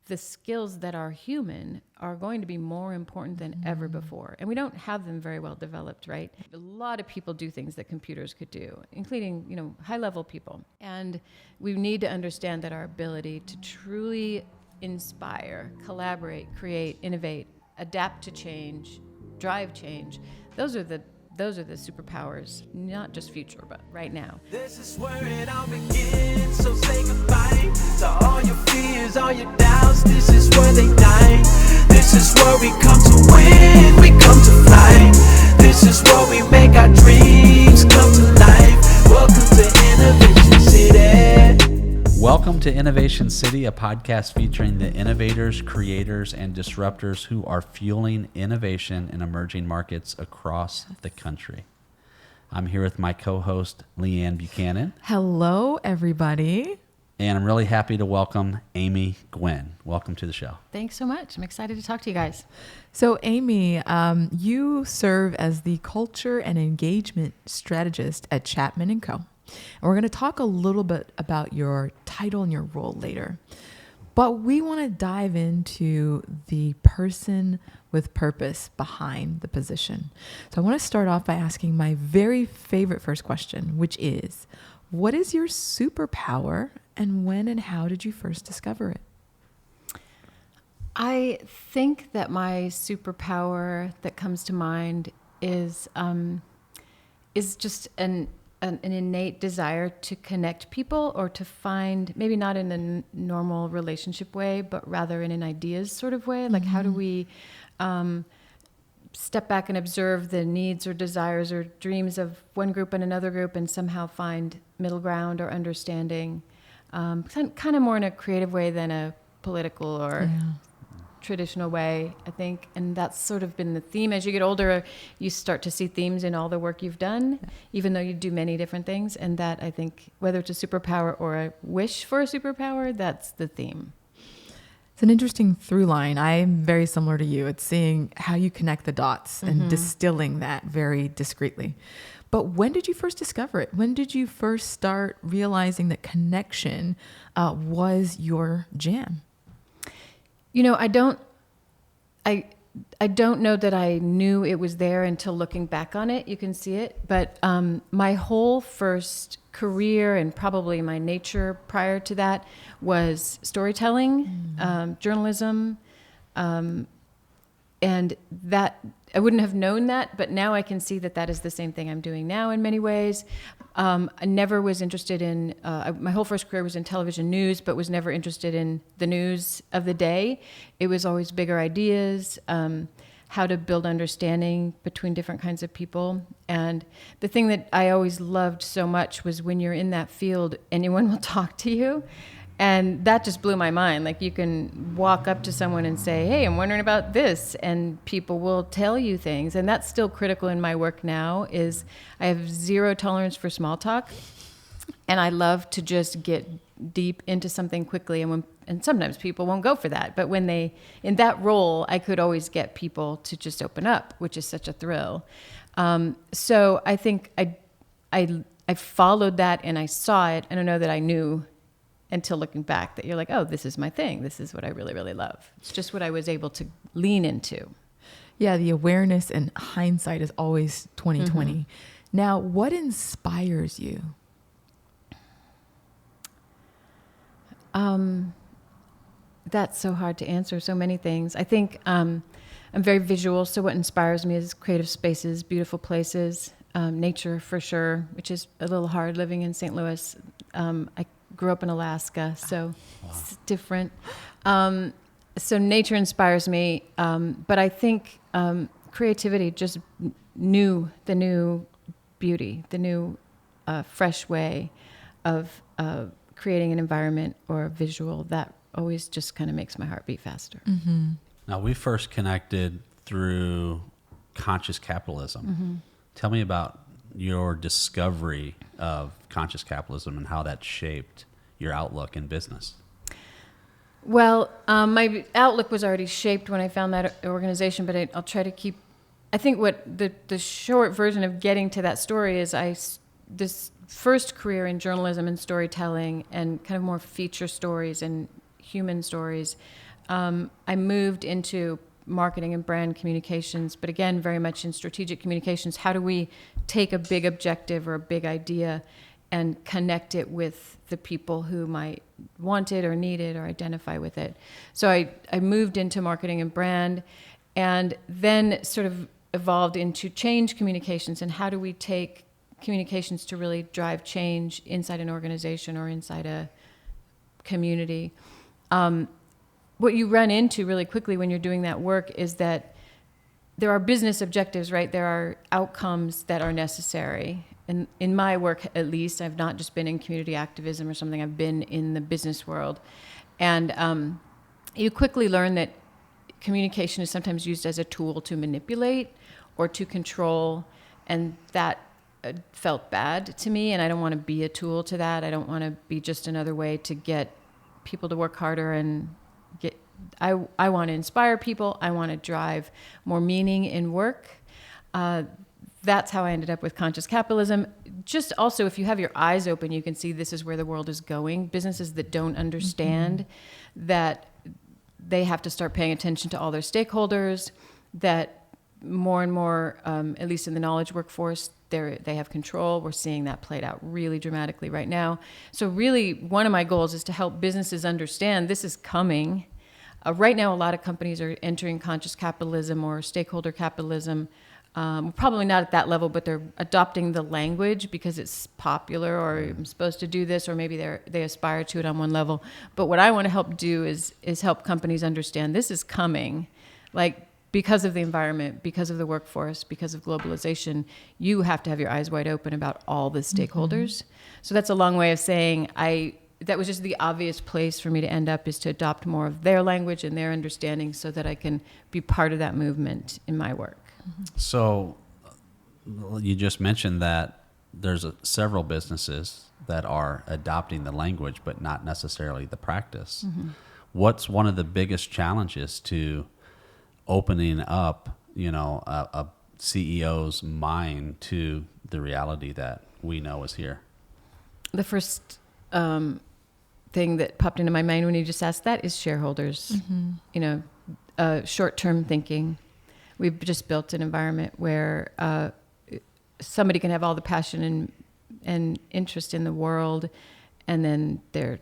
the skills that are human are going to be more important than ever before. And we don't have them very well developed, right? A lot of people do things that computers could do, including, high-level people. And we need to understand that our ability to truly inspire, collaborate, create, innovate, adapt to change, drive change, those are the superpowers, not just future, but right now. This is where it all begins, so say goodbye to all your fears, all your doubts. This is where they die. This is where we come to win, we come to fly. This is where we make our dreams come to life. Welcome to Innovation City. Welcome to Innovation City, a podcast featuring the innovators, creators, and disruptors who are fueling innovation in emerging markets across the country. I'm here with my co-host, Leanne Buchanan. Hello, everybody. And I'm really happy to welcome Amy Gwin. Welcome to the show. Thanks so much. I'm excited to talk to you guys. So, Amy, you serve as the culture and engagement strategist at Chapman Co. And we're going to talk a little bit about your title and your role later. But we want to dive into the person with purpose behind the position. So I want to start off by asking my very favorite first question, which is, what is your superpower and when and how did you first discover it? I think that my superpower that comes to mind is just an innate desire to connect people, or to find, maybe not in a normal relationship way, but rather in an ideas sort of way. Like, how do we step back and observe the needs or desires or dreams of one group and another group and somehow find middle ground or understanding, kind of more in a creative way than a political or traditional way, I think. And that's sort of been the theme. As you get older, you start to see themes in all the work you've done, even though you do many different things. And that, I think, whether it's a superpower or a wish for a superpower, that's the theme. It's an interesting through line. I'm very similar to you. It's seeing how you connect the dots and distilling that very discreetly. But when did you first discover it? When did you first start realizing that connection was your jam? I don't know that I knew it was there until looking back on it. You can see it. But my whole first career, and probably my nature prior to that, was storytelling, journalism. And that, I wouldn't have known that, but now I can see that that is the same thing I'm doing now in many ways. I never was interested in, my whole first career was in television news, but was never interested in the news of the day. It was always bigger ideas, how to build understanding between different kinds of people. And the thing that I always loved so much was when you're in that field, anyone will talk to you. And that just blew my mind. Like, you can walk up to someone and say, hey, I'm wondering about this, and people will tell you things. And that's still critical in my work now, is I have zero tolerance for small talk. And I love to just get deep into something quickly. And sometimes people won't go for that. But when in that role, I could always get people to just open up, which is such a thrill. So I think I followed that and I saw it. I don't know that I knew until looking back that you're like, oh, this is my thing. This is what I really, really love. It's just what I was able to lean into. Yeah, the awareness and hindsight is always 20/20. Now, what inspires you? That's so hard to answer. So many things. I think I'm very visual. So what inspires me is creative spaces, beautiful places, nature for sure, which is a little hard living in St. Louis. I grew up in Alaska, so It's different. So nature inspires me, but I think creativity, just the new beauty, the new fresh way of creating an environment or a visual, that always just kind of makes my heart beat faster. Now, we first connected through conscious capitalism. Tell me about your discovery of conscious capitalism and how that shaped your outlook in business. Well, my outlook was already shaped when I found that organization, but I'll try to keep, I think what the short version of getting to that story is this first career in journalism and storytelling and kind of more feature stories and human stories I moved into marketing and brand communications, but again, very much in strategic communications. How do we take a big objective or a big idea and connect it with the people who might want it or need it or identify with it? So I moved into marketing and brand, and then sort of evolved into change communications, and how do we take communications to really drive change inside an organization or inside a community. What you run into really quickly when you're doing that work is that there are business objectives, right? There are outcomes that are necessary. And in my work, at least, I've not just been in community activism or something, I've been in the business world. And you quickly learn that communication is sometimes used as a tool to manipulate or to control, and that felt bad to me, and I don't want to be a tool to that. I don't want to be just another way to get people to work harder and I want to inspire people. I want to drive more meaning in work. That's how I ended up with conscious capitalism. Just also, if you have your eyes open, you can see this is where the world is going. Businesses that don't understand that they have to start paying attention to all their stakeholders, that more and more, at least in the knowledge workforce, they have control. We're seeing that played out really dramatically right now. So really, one of my goals is to help businesses understand this is coming. Right now, a lot of companies are entering conscious capitalism or stakeholder capitalism. Probably not at that level, but they're adopting the language because it's popular, or I'm supposed to do this, or maybe they aspire to it on one level. But what I want to help do is help companies understand this is coming. Like, because of the environment, because of the workforce, because of globalization, you have to have your eyes wide open about all the stakeholders. So that's a long way of saying that was just the obvious place for me to end up, is to adopt more of their language and their understanding so that I can be part of that movement in my work. So you just mentioned that there's several businesses that are adopting the language, but not necessarily the practice. What's one of the biggest challenges to opening up, a CEO's mind to the reality that we know is here? The first thing that popped into my mind when you just asked that is shareholders. Short-term thinking. We've just built an environment where somebody can have all the passion and interest in the world, and then their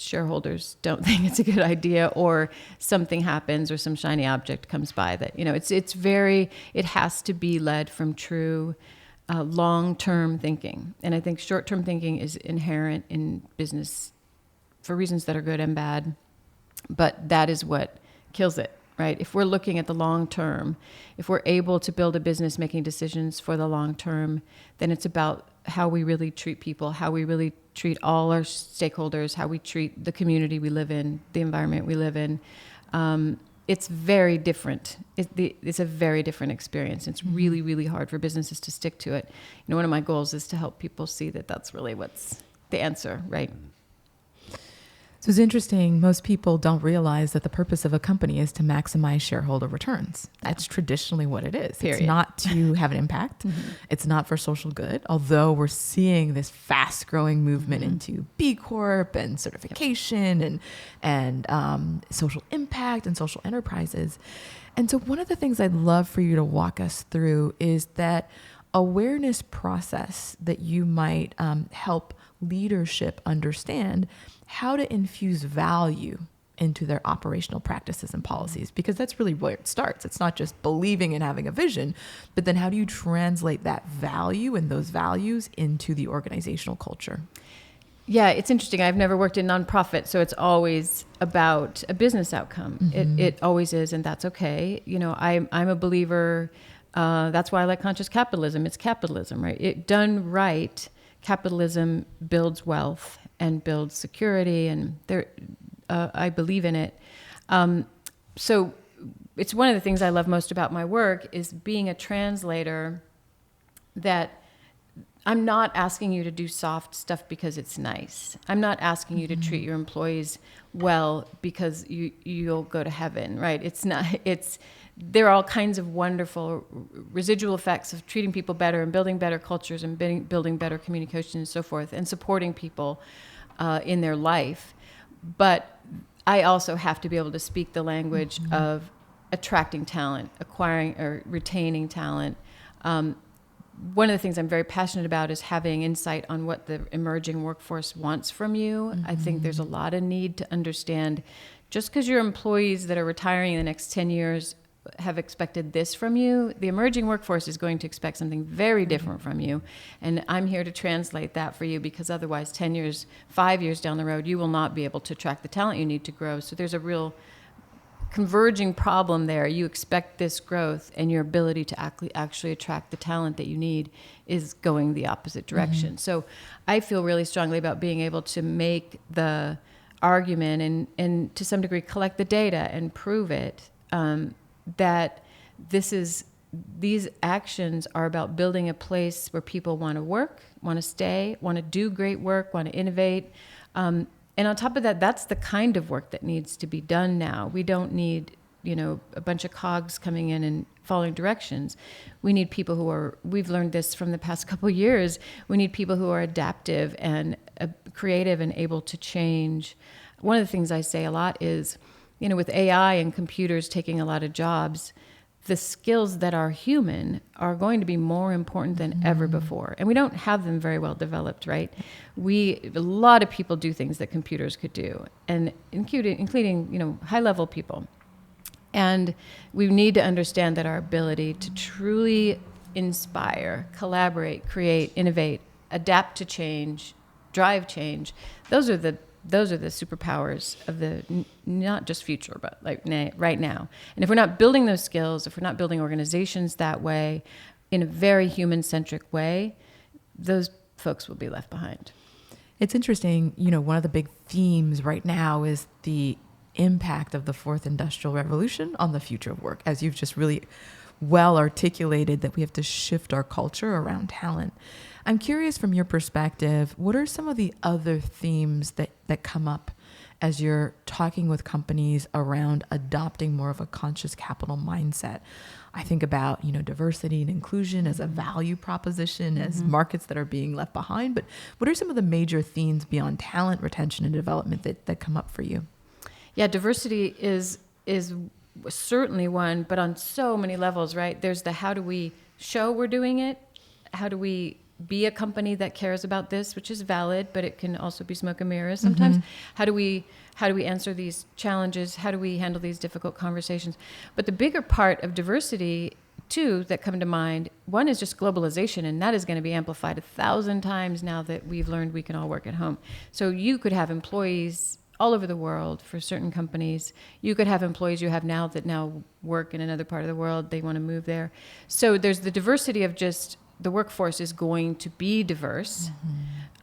shareholders don't think it's a good idea, or something happens, or some shiny object comes by that, it has to be led from true long-term thinking. And I think short-term thinking is inherent in business for reasons that are good and bad, but that is what kills it, right? If we're looking at the long term, if we're able to build a business making decisions for the long term, then it's about how we really treat people, how we really treat all our stakeholders, how we treat the community we live in, the environment we live in. It's very different. It's a very different experience. It's really, really hard for businesses to stick to it. One of my goals is to help people see that that's really what's the answer, right? So it's interesting. Most people don't realize that the purpose of a company is to maximize shareholder returns. That's traditionally what it is. Period. It's not to have an impact. It's not for social good, although we're seeing this fast growing movement into B Corp and certification and social impact and social enterprises. And so one of the things I'd love for you to walk us through is that awareness process that you might help leadership understand how to infuse value into their operational practices and policies, because that's really where it starts. It's not just believing and having a vision, but then how do you translate that value and those values into the organizational culture? Yeah, it's interesting. I've never worked in nonprofit, so it's always about a business outcome. It always is, and that's okay. I'm a believer. That's why I like conscious capitalism. It's capitalism, right? It done right. Capitalism builds wealth and builds security, and I believe in it. So it's one of the things I love most about my work is being a translator, that I'm not asking you to do soft stuff because it's nice. I'm not asking you to treat your employees well because you'll go to heaven, right? There are all kinds of wonderful residual effects of treating people better and building better cultures and building better communication and so forth, and supporting people in their life. But I also have to be able to speak the language of attracting talent, acquiring or retaining talent. One of the things I'm very passionate about is having insight on what the emerging workforce wants from you. I think there's a lot of need to understand, just because your employees that are retiring in the next 10 years have expected this from you, the emerging workforce is going to expect something very different from you. And I'm here to translate that for you, because otherwise 10 years, 5 years down the road, you will not be able to attract the talent you need to grow. So there's a real converging problem there. You expect this growth, and your ability to actually attract the talent that you need is going the opposite direction. So I feel really strongly about being able to make the argument and to some degree collect the data and prove it, that these actions are about building a place where people want to work, want to stay, want to do great work, want to innovate. And on top of that, that's the kind of work that needs to be done now. We don't need, a bunch of cogs coming in and following directions. We need people who are, we've learned this from the past couple of years, we need people who are adaptive and creative and able to change. One of the things I say a lot is, with AI and computers taking a lot of jobs, the skills that are human are going to be more important than ever before. And we don't have them very well developed, right? A lot of people do things that computers could do, and including high-level people. And we need to understand that our ability to truly inspire, collaborate, create, innovate, adapt to change, drive change, those are the superpowers of the not just future, but like right now. And if we're not building those skills, if we're not building organizations that way, in a very human-centric way, those folks will be left behind. It's interesting. One of the big themes right now is the impact of the fourth industrial revolution on the future of work, as you've just really well articulated, that we have to shift our culture around talent. I'm curious, from your perspective, what are some of the other themes that come up as you're talking with companies around adopting more of a conscious capital mindset? I think about, diversity and inclusion as a value proposition, as markets that are being left behind. But what are some of the major themes beyond talent retention and development that come up for you? Yeah, diversity is certainly one, but on so many levels, right? There's the how do we show we're doing it? How do we be a company that cares about this, which is valid, but it can also be smoke and mirrors sometimes. How do we answer these challenges? How do we handle these difficult conversations? But the bigger part of diversity, too, that come to mind, one is just globalization, and that is going to be amplified 1,000 times now that we've learned we can all work at home. So you could have employees all over the world for certain companies. You could have employees you have now that now work in another part of the world. They want to move there. So there's the diversity of just the workforce is going to be diverse.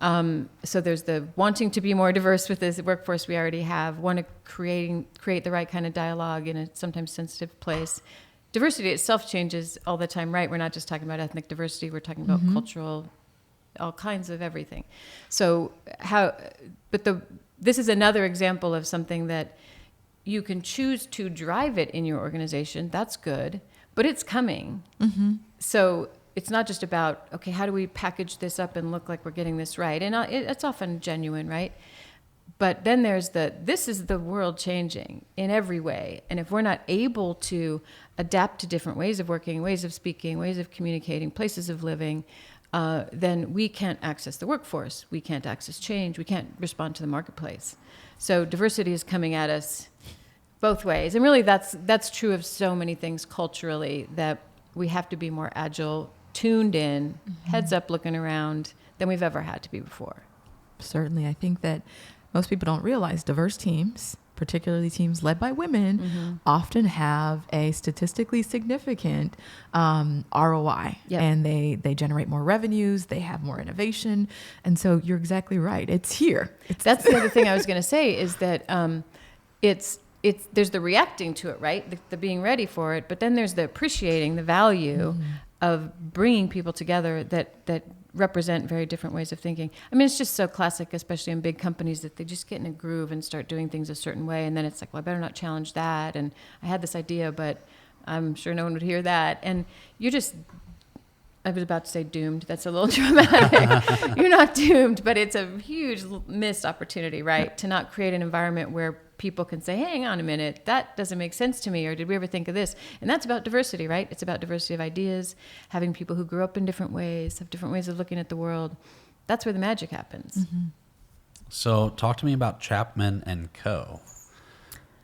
So there's the wanting to be more diverse with this workforce we already have, want to create the right kind of dialogue in a sometimes sensitive place. Diversity itself changes all the time, right? We're not just talking about ethnic diversity, we're talking about cultural, all kinds of everything. So this is another example of something that you can choose to drive it in your organization. That's good, but it's coming. So it's not just about, okay, how do we package this up and look like we're getting this right? And it's often genuine, right? But then there's this is the world changing in every way. And if we're not able to adapt to different ways of working, ways of speaking, ways of communicating, places of living, then we can't access the workforce. We can't access change. We can't respond to the marketplace. So diversity is coming at us both ways. And really that's true of so many things culturally, that we have to be more agile, tuned in, heads up looking around than we've ever had to be before. Certainly. I think that most people don't realize diverse teams, particularly teams led by women, often have a statistically significant ROI. And they generate more revenues, they have more innovation. And so you're exactly right. It's here. That's the other thing I was going to say, is that there's the reacting to it, right? The being ready for it, but then there's the appreciating the value of bringing people together that represent very different ways of thinking. I mean, it's just so classic, especially in big companies, that they just get in a groove and start doing things a certain way, and then it's like, well, I better not challenge that, and I had this idea, but I'm sure no one would hear that, and I was about to say doomed. That's a little dramatic. You're not doomed, but it's a huge missed opportunity, right? To not create an environment where people can say, hang on a minute, that doesn't make sense to me, or did we ever think of this? And that's about diversity, right? It's about diversity of ideas, having people who grew up in different ways, have different ways of looking at the world. That's where the magic happens. Mm-hmm. So talk to me about Chapman Co.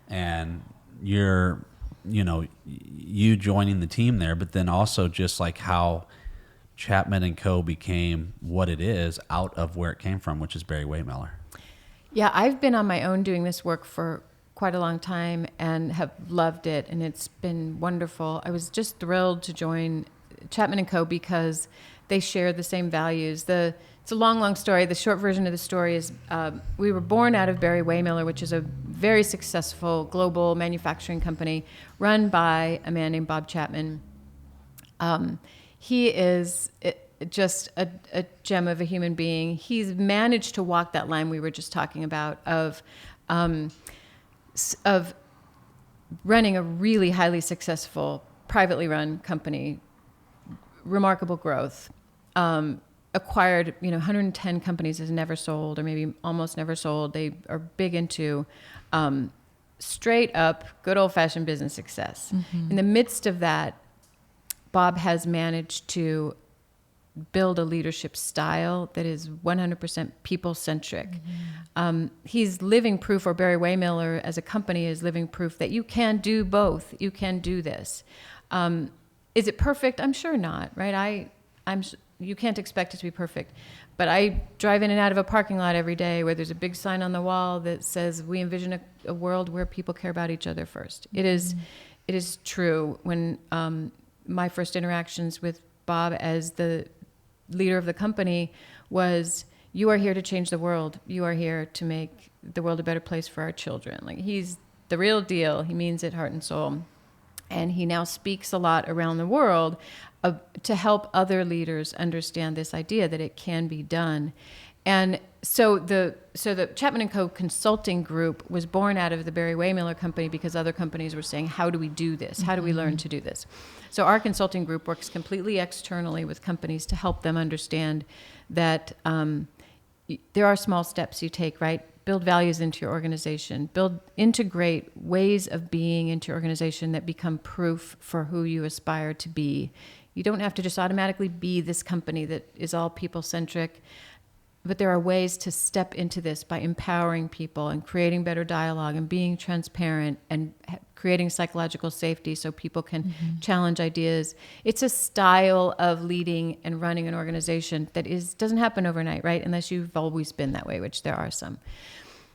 and you joining the team there, but then also just like how Chapman Co. became what it is out of where it came from, which is Barry-Wehmiller. Yeah, I've been on my own doing this work for quite a long time and have loved it, and it's been wonderful. I was just thrilled to join Chapman Co. because they share the same values. It's a long story. The short version of the story is we were born out of Barry-Wehmiller, which is a very successful global manufacturing company run by a man named Bob Chapman. He is just a gem of a human being. He's managed to walk that line we were just talking about of running a really highly successful privately run company, remarkable growth, acquired 110 companies, has never sold, or maybe almost never sold. They are big into straight up good old fashioned business success. Mm-hmm. In the midst of that, Bob has managed to build a leadership style that is 100% people-centric. Mm-hmm. He's living proof, or Barry-Wehmiller as a company is living proof, that you can do both. You can do this. Is it perfect? I'm sure not, right? You can't expect it to be perfect. But I drive in and out of a parking lot every day where there's a big sign on the wall that says, we envision a world where people care about each other first. Mm-hmm. It is true. When my first interactions with Bob as the leader of the company was, you are here to change the world. You are here to make the world a better place for our children. Like, he's the real deal. He means it heart and soul. And he now speaks a lot around the world to help other leaders understand this idea that it can be done. And so the Chapman Co. consulting group was born out of the Barry-Wehmiller company because other companies were saying, how do we do this? How do we learn to do this? So our consulting group works completely externally with companies to help them understand that there are small steps you take, right? Build values into your organization. Integrate ways of being into your organization that become proof for who you aspire to be. You don't have to just automatically be this company that is all people-centric, but there are ways to step into this by empowering people and creating better dialogue and being transparent and creating psychological safety so people can challenge ideas. It's a style of leading and running an organization that doesn't happen overnight, right? Unless you've always been that way, which there are some.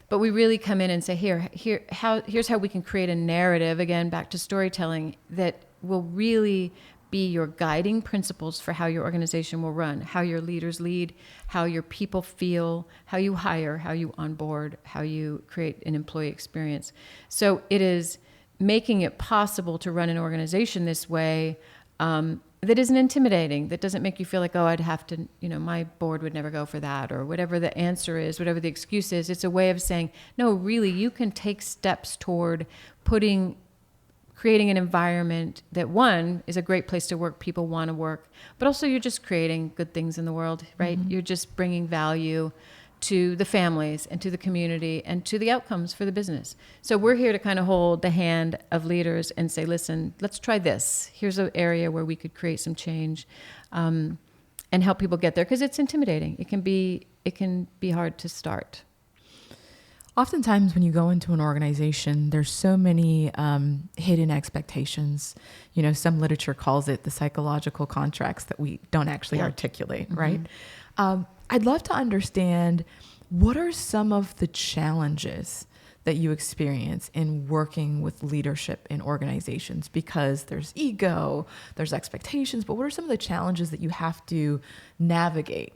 But we really come in and say, here's how we can create a narrative, again, back to storytelling, that will really be your guiding principles for how your organization will run, how your leaders lead, how your people feel, how you hire, how you onboard, how you create an employee experience. So it is making it possible to run an organization this way that isn't intimidating, that doesn't make you feel like, oh, I'd have to, my board would never go for that, or whatever the answer is, whatever the excuse is. It's a way of saying, no, really, you can take steps toward creating an environment that, one, is a great place to work, people want to work, but also you're just creating good things in the world, right? Mm-hmm. You're just bringing value to the families and to the community and to the outcomes for the business. So we're here to kind of hold the hand of leaders and say, listen, let's try this. Here's an area where we could create some change and help people get there, because it's intimidating. It can be hard to start. Oftentimes when you go into an organization, there's so many hidden expectations. Some literature calls it the psychological contracts that we don't actually articulate, right? I'd love to understand, what are some of the challenges that you experience in working with leadership in organizations? Because there's ego, there's expectations, but what are some of the challenges that you have to navigate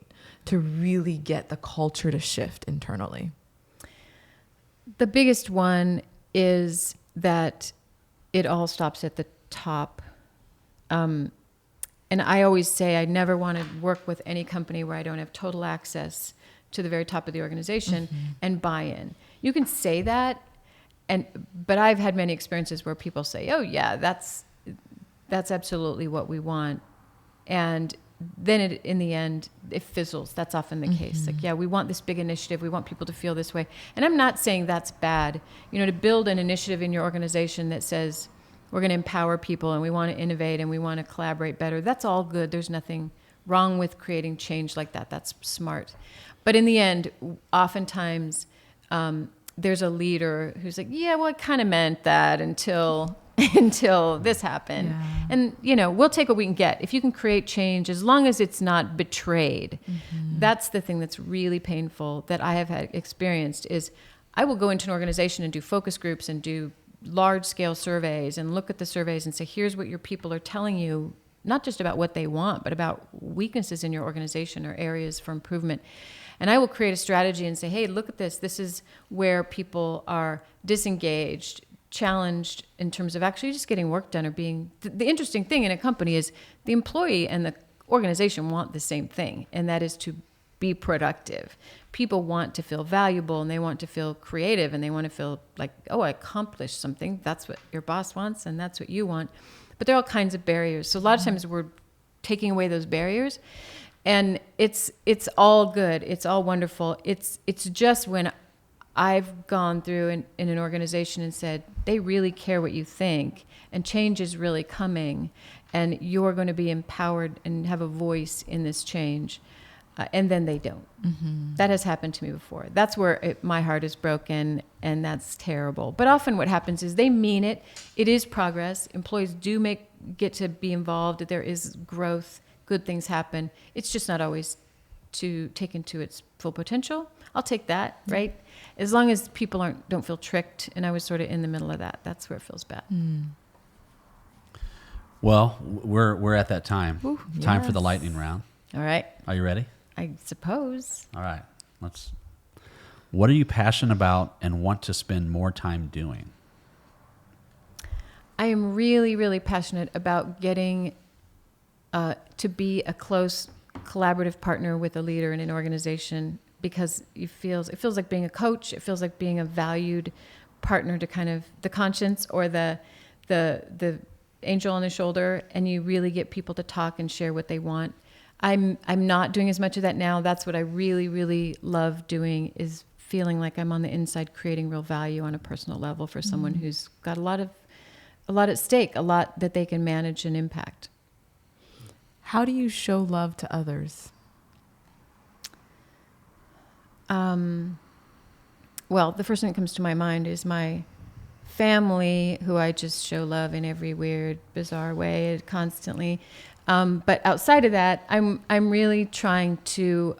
to really get the culture to shift internally? The biggest one is that it all stops at the top. And I always say I never want to work with any company where I don't have total access to the very top of the organization and buy-in. You can say that, but I've had many experiences where people say, "Oh yeah, that's absolutely what we want," and then in the end, it fizzles. That's often the case. Like, yeah, we want this big initiative. We want people to feel this way. And I'm not saying that's bad. To build an initiative in your organization that says we're going to empower people and we want to innovate and we want to collaborate better. That's all good. There's nothing wrong with creating change like that. That's smart. But in the end, oftentimes there's a leader who's like, yeah, well, I kind of meant that until this happened. Yeah. And, we'll take what we can get. If you can create change, as long as it's not betrayed, that's the thing that's really painful that I have had experienced is I will go into an organization and do focus groups and do large scale surveys and look at the surveys and say, here's what your people are telling you, not just about what they want, but about weaknesses in your organization or areas for improvement. And I will create a strategy and say, hey, look at this. This is where people are disengaged, challenged in terms of actually just getting work done or being... The interesting thing in a company is the employee and the organization want the same thing, and that is to be productive. People want to feel valuable and they want to feel creative and they want to feel like, oh, I accomplished something. That's what your boss wants and that's what you want. But there are all kinds of barriers. So a lot of times we're taking away those barriers and it's all good. It's all wonderful. It's just when I've gone through in an organization and said, they really care what you think and change is really coming and you're going to be empowered and have a voice in this change. And then they don't. That has happened to me before. That's where my heart is broken and that's terrible. But often what happens is they mean it. It is progress. Employees do get to be involved. There is growth. Good things happen. It's just not always taken to its full potential. I'll take that, right? As long as people don't feel tricked, and I was sort of in the middle of that. That's where it feels bad. Well, we're at that time. Ooh, Time for yes. the lightning round. All right. Are you ready? I suppose. All right. What are you passionate about and want to spend more time doing? I am really, really passionate about getting to be a close collaborative partner with a leader in an organization because it feels like being a coach. It feels like being a valued partner to kind of the conscience or the angel on the shoulder, and you really get people to talk and share what they want. I'm not doing as much of that now. That's what I really, really love doing is feeling like I'm on the inside creating real value on a personal level for someone who's got a lot at stake, a lot that they can manage and impact. How do you show love to others? Well, the first thing that comes to my mind is my family, who I just show love in every weird, bizarre way constantly. But outside of that, I'm really trying to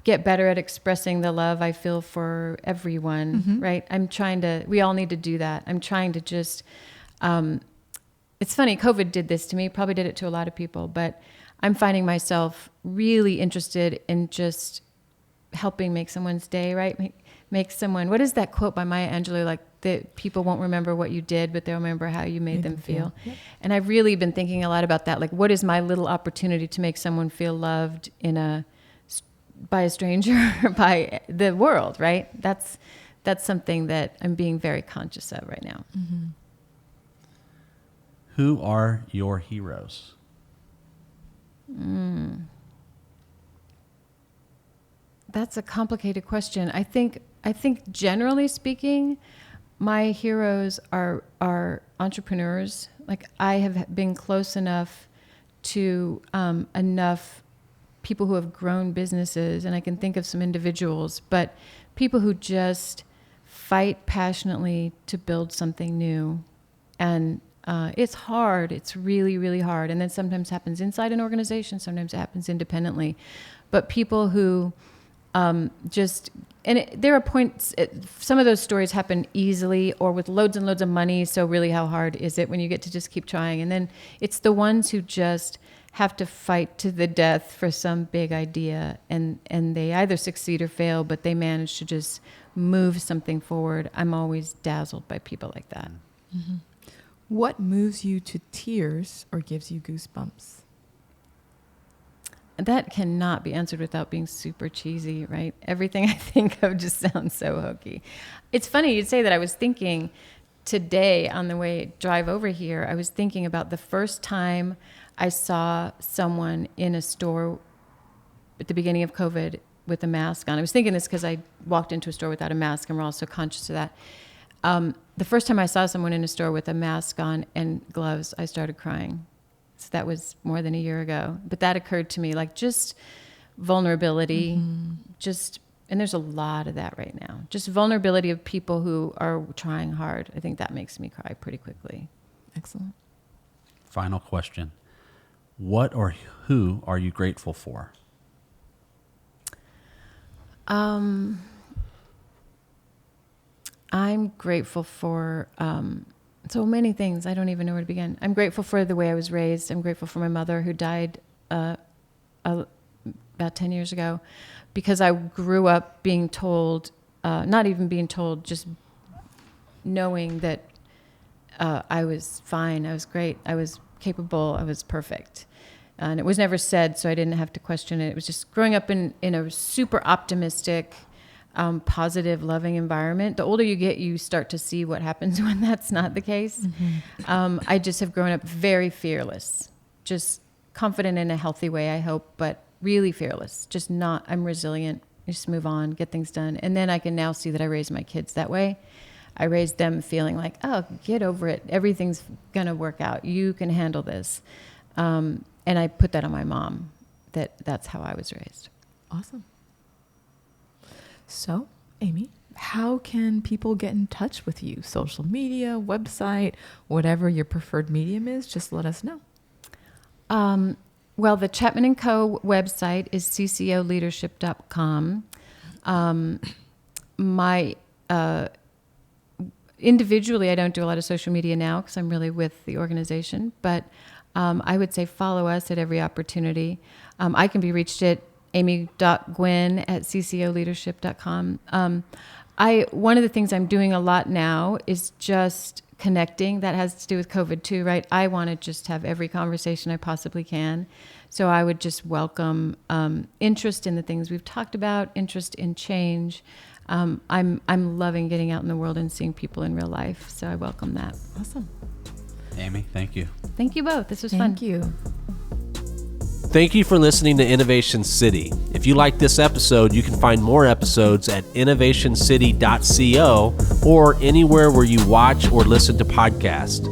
get better at expressing the love I feel for everyone, right? We all need to do that. I'm trying to just, it's funny, COVID did this to me, probably did it to a lot of people, but I'm finding myself really interested in just helping make someone's day, right? Make someone, what is that quote by Maya Angelou, like that people won't remember what you did, but they'll remember how you made them feel. Yep. And I've really been thinking a lot about that. Like, what is my little opportunity to make someone feel loved by a stranger, by the world, right? That's something that I'm being very conscious of right now. Mm-hmm. Who are your heroes? That's a complicated question. I think generally speaking, my heroes are entrepreneurs. Like, I have been close enough to enough people who have grown businesses, and I can think of some individuals, but people who just fight passionately to build something new. And it's hard. It's really, really hard. And then sometimes happens inside an organization. Sometimes it happens independently. But people who there are points, some of those stories happen easily or with loads and loads of money. So really, how hard is it when you get to just keep trying? And then it's the ones who just have to fight to the death for some big idea, and they either succeed or fail, but they manage to just move something forward. I'm always dazzled by people like that. Mm-hmm. What moves you to tears or gives you goosebumps? That cannot be answered without being super cheesy, right? Everything I think of just sounds so hokey. It's funny you'd say that. I was thinking today on the way drive over here, I was thinking about the first time I saw someone in a store at the beginning of COVID with a mask on. I was thinking this because I walked into a store without a mask, and we're also conscious of that. The first time I saw someone in a store with a mask on and gloves, I started crying. So that was more than a year ago. But that occurred to me, like just vulnerability, and there's a lot of that right now. Just vulnerability of people who are trying hard. I think that makes me cry pretty quickly. Excellent. Final question. What or who are you grateful for? I'm grateful for so many things. I don't even know where to begin. I'm grateful for the way I was raised. I'm grateful for my mother, who died about 10 years ago, because I grew up being told, not even being told, just knowing that I was fine, I was great, I was capable, I was perfect. And it was never said, so I didn't have to question it. It was just growing up in a super optimistic, positive, loving environment. The older you get, you start to see what happens when that's not the case. I just have grown up very fearless, just confident in a healthy way, I hope, but really fearless. Just not, I'm resilient, just move on, get things done. And then I can now see that I raised my kids that way. I raised them feeling like, oh, get over it. Everything's going to work out. You can handle this. And I put that on my mom, that's how I was raised. Awesome. So, Amy, how can people get in touch with you? Social media, website, whatever your preferred medium is, just let us know. Well, the Chapman Co website is ccoleadership.com. Individually, I don't do a lot of social media now because I'm really with the organization, but I would say follow us at every opportunity. I can be reached at amy.gwin@ccoleadership.com. One of the things I'm doing a lot now is just connecting. That has to do with COVID too, right? I want to just have every conversation I possibly can. So I would just welcome interest in the things we've talked about, interest in change. I'm loving getting out in the world and seeing people in real life. So I welcome that. Awesome. Amy, thank you. Thank you both. This was fun. Thank you. Thank you for listening to Innovation City. If you like this episode, you can find more episodes at innovationcity.co or anywhere where you watch or listen to podcasts.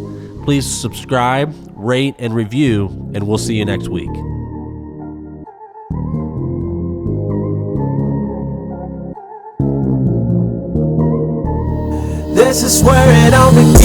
Please subscribe, rate, and review, and we'll see you next week. This is where it all begins.